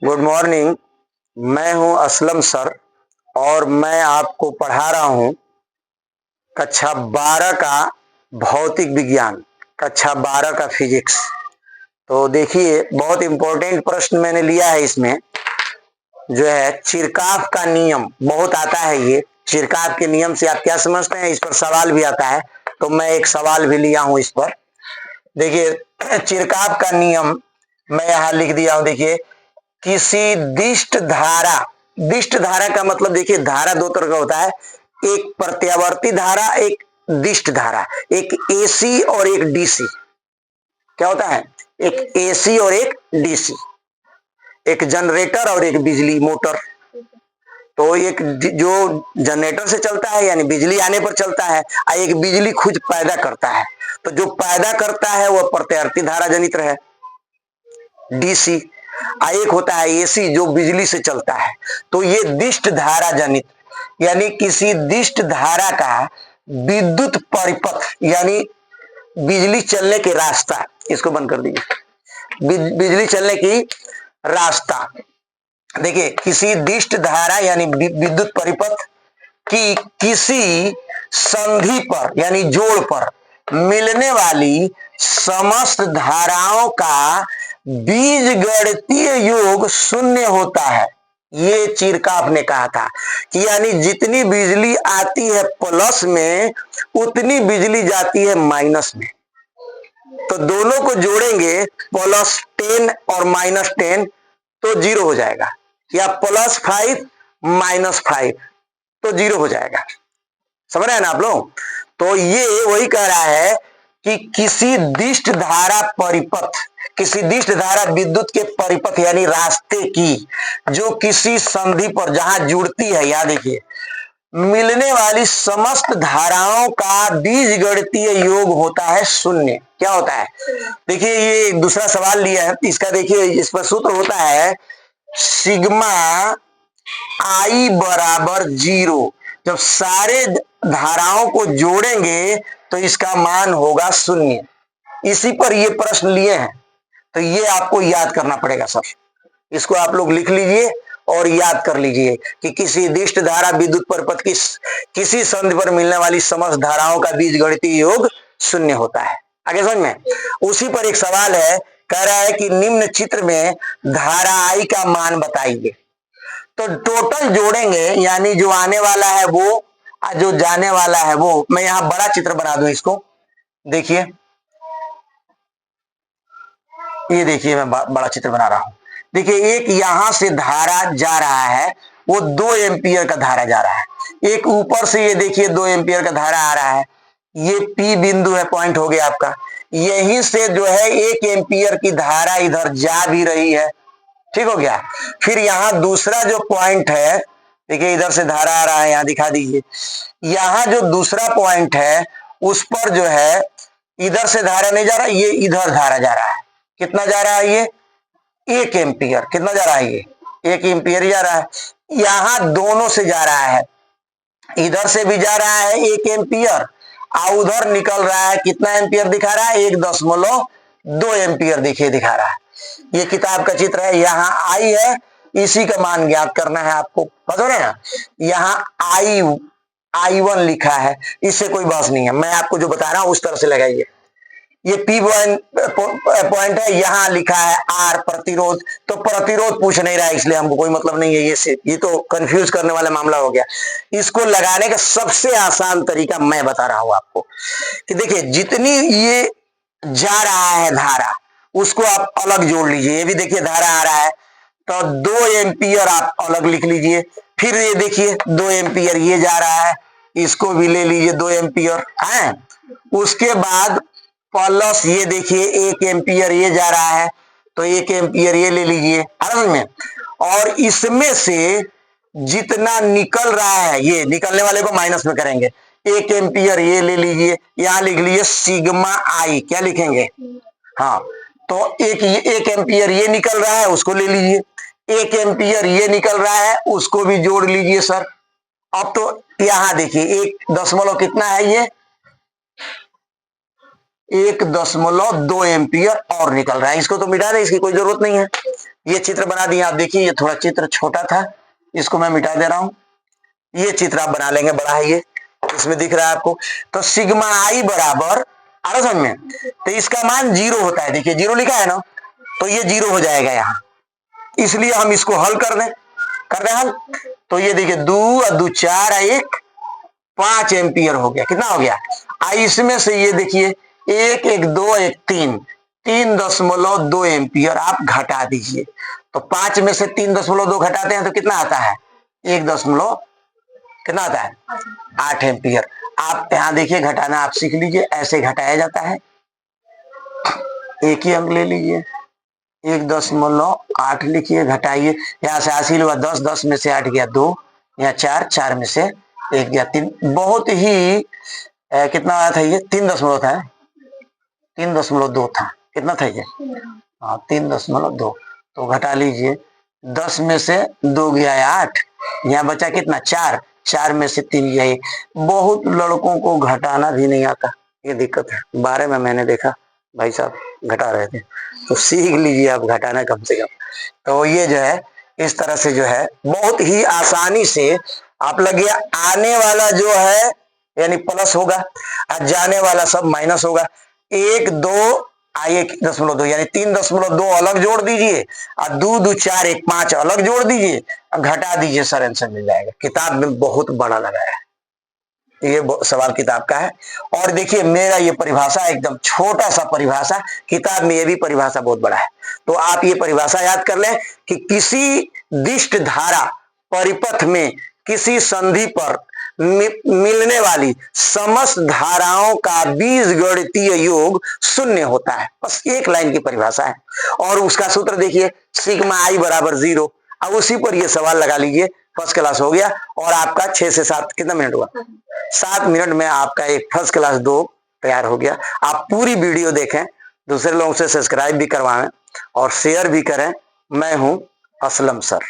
Good morning. मैं हूं Aslam sir और मैं आपको पढ़ा रहा हूं कक्षा 12 का भौतिक विज्ञान, कक्षा 12 का फिजिक्स। तो देखिए, बहुत इंपॉर्टेंट प्रश्न मैंने लिया है। इसमें जो है चिरकाफ का नियम बहुत आता है। ये चिरकाफ के नियम से आप क्या समझते हैं, इस पर सवाल भी आता है। तो मैं एक सवाल भी लिया हूं इस पर। देखिए, चिरकाफ का नियम मैं यहां लिख दिया हूं। देखिए, किसी दिष्ट धारा का मतलब, देखिए धारा दो तरह का होता है, एक प्रत्यावर्ती धारा, एक दिष्ट धारा, एक एसी और एक डीसी। क्या होता है? एक एसी और एक डीसी, एक जनरेटर और एक बिजली मोटर। तो एक जो जनरेटर से चलता है यानी बिजली आने पर चलता है, और एक बिजली खुद पैदा करता है। तो जो पैदा करता है वह प्रत्यावर्ती धारा जनित है, डीसी। एक होता है एसी जो बिजली से चलता है। तो ये दिष्ट धारा जनित, यानी किसी दिष्ट धारा का विद्युत परिपथ यानी बिजली चलने के रास्ता, इसको बंद कर दीजिए, बिजली चलने की रास्ता। देखिए, किसी दिष्ट धारा यानी विद्युत परिपथ की किसी संधि पर यानी जोड़ पर मिलने वाली समस्त धाराओं का बीजगणितीय योग शून्य होता है। ये चिरकाफ ने कहा था कि यानी जितनी बिजली आती है प्लस में, उतनी बिजली जाती है माइनस में। तो दोनों को जोड़ेंगे, +10 और -10, तो 0 हो जाएगा, या +5 -5 तो 0 हो जाएगा। समझ रहे हैं ना आप लोग? तो ये वही कह रहा है कि किसी दिष्ट धारा परिपथ, किसी दिष्ट धारा विद्युत के परिपथ यानी रास्ते की जो किसी संधि पर जहां जुड़ती है, याद देखिए, मिलने वाली समस्त धाराओं का बीजगणितीय योग होता है शून्य। क्या होता है? देखिए, ये दूसरा सवाल लिया है, इसका देखिए, इस पर सूत्र होता है सिग्मा आई बराबर 0। जब सारे धाराओं को जोड़ेंगे तो इसका मान होगा शून्य। इसी पर ये प्रश्न लिए हैं, तो ये आपको याद करना पड़ेगा सर। इसको आप लोग लिख लीजिए और याद कर लीजिए कि किसी दिष्ट धारा विद्युत परिपथ की किसी संधि पर मिलने वाली समस्त धाराओं का बीजगणितीय योग शून्य होता है। आगे समझ में? उसी पर एक सवाल है, कह रहा है कि निम्न चित्र में धारा आई का मान बताइए। तो टोटल जोड़ेंगे, यानी जो आने वाला है वो, जो जाने वाला है वो। मैं यहां बड़ा चित्र बना दूं इसको। देखिए, ये देखिए, मैं बड़ा चित्र बना रहा हूं। देखिए, एक यहां से धारा जा रहा है, वो 2 एम्पियर का धारा जा रहा है। एक ऊपर से ये देखिए 2 एम्पियर का धारा आ रहा है। ये पी बिंदु है, पॉइंट हो गया आपका। यहीं से जो है 1 एम्पियर की धारा इधर जा भी रही है। ठीक हो गया। फिर यहां दूसरा जो पॉइंट है, देखिए इधर से धारा आ रहा है, यहां दिखा दीजिए। यहां जो दूसरा पॉइंट है उस पर जो है इधर से धारा नहीं जा रहा, ये इधर धारा जा रहा है। कितना जा रहा है ये? 1 एम्पियर। कितना जा रहा है ये? 1 एम्पियर जा रहा है। यहां दोनों से जा रहा है, इधर से भी जा रहा है 1 एम्पियर, और उधर निकल रहा है। कितना एम्पियर दिखा रहा है? 1.2 एम्पियर देखिए दिखा रहा है। ये किताब का चित्र है। यहाँ आई है, इसी का मान ज्ञात करना है आपको। समझ रहे हैं? यहाँ I1 लिखा है, इससे कोई बहस नहीं है। मैं आपको जो बता रहा हूं उस तरह से लगाइए। ये P पॉइंट है, यहाँ लिखा है R प्रतिरोध। तो प्रतिरोध पूछ नहीं रहा है, इसलिए हमको कोई मतलब नहीं है। ये तो कंफ्यूज करने वाला मामला हो गया। इसको लगाने का सबसे आसान तरीका मैं बता रहा हूं आपको कि देखिए, जितनी ये जा रहा है धारा, उसको आप अलग जोड़ लीजिए। ये भी देखिए धारा आ रहा है, तो 2 एम्पियर आप अलग लिख लीजिए। फिर ये देखिए 2 एम्पियर ये जा रहा है, इसको भी ले लीजिए 2 एम्पियर है। उसके बाद प्लस ये देखिए 1 एम्पियर ये जा रहा है, तो 1 एम्पियर ये ले लीजिए। समझ में? और इसमें से जितना निकल रहा है, ये निकलने वाले को माइनस में करेंगे। 1 एम्पियर ये ले लीजिए, यहां लिख लीजिए सिग्मा आई। क्या लिखेंगे? हाँ, तो एक एम्पियर ये निकल रहा है, उसको ले लीजिए। 1 एम्पियर ये निकल रहा है, उसको भी जोड़ लीजिए सर। अब तो यहां देखिए 1 दशमलव कितना है, ये 1.2 एम्पियर और निकल रहा है। इसको तो मिटा दें, इसकी कोई जरूरत नहीं है। ये चित्र बना दिया आप। देखिए ये थोड़ा चित्र छोटा था, इसको मैं मिटा दे रहा हूं। ये चित्र आप बना लेंगे, बड़ा है ये, इसमें दिख रहा है आपको। तो सिग्मा आई बराबर, आ रहा समझ में, तो इसका मान 0 होता है। देखिए 0 लिखा है ना, तो ये 0 हो जाएगा यहाँ, इसलिए हम इसको हल कर दें हल। तो ये देखिए 2 और 2 4 1 5 एम्पियर हो गया। कितना हो गया? इसमें से ये देखिए 1 1 2 1 3 3.2 एम्पियर आप घटा दीजिए। तो 5 में से 3.2 घटाते हैं तो कितना आता है? 1 दशमलव कितना आता है? 8 एम्पियर। आप यहां देखिए घटाना आप सीख लीजिए, ऐसे घटाया जाता है। एक ही अंक ले लीजिए, 1.8 लिखिए, घटाइए, यहाँ से हासिल हुआ 10, 10 में से 8 गया 2, यहाँ 4, 4 में से 1 गया 3। बहुत ही कितना आया था ये? 3 था, 3.2 था। कितना था ये? हाँ 3.2। तो घटा लीजिए, 10 में से 2 गया 8, यहाँ बचा कितना? 4, 4 में से 3 गया 1। बहुत लड़कों को घटाना भी नहीं आता, ये दिक्कत है। 12 में मैंने देखा भाई साहब घटा रहे थे, तो सीख लीजिए आप घटाना कम से कम। तो ये जो है इस तरह से जो है बहुत ही आसानी से आप लगे, आने वाला जो है यानी प्लस होगा और जाने वाला सब माइनस होगा। 1 2 1.2 यानी 3.2 अलग जोड़ दीजिए और 2 2 4 1 5 अलग जोड़ दीजिए और घटा दीजिए, सर आंसर मिल जाएगा। किताब में बहुत बड़ा लगाया है, ये सवाल किताब का है। और देखिए मेरा ये परिभाषा एकदम छोटा सा परिभाषा, किताब में ये भी परिभाषा बहुत बड़ा है। तो आप ये परिभाषा याद कर लें कि किसी दिष्ट धारा परिपथ में किसी संधि पर मिलने वाली समस्त धाराओं का बीजगणितीय योग 0 होता है। बस एक लाइन की परिभाषा है और उसका सूत्र देखिए, सिग्मा आई बराबर 0। अब उसी पर ये सवाल लगा लीजिए, फर्स्ट क्लास हो गया। और आपका 6 से 7 कितना मिनट हुआ? 7 मिनट में आपका एक फर्स्ट क्लास 2 तैयार हो गया। आप पूरी वीडियो देखें, दूसरे लोगों से सब्सक्राइब भी करवाएं और शेयर भी करें। मैं हूं असलम सर।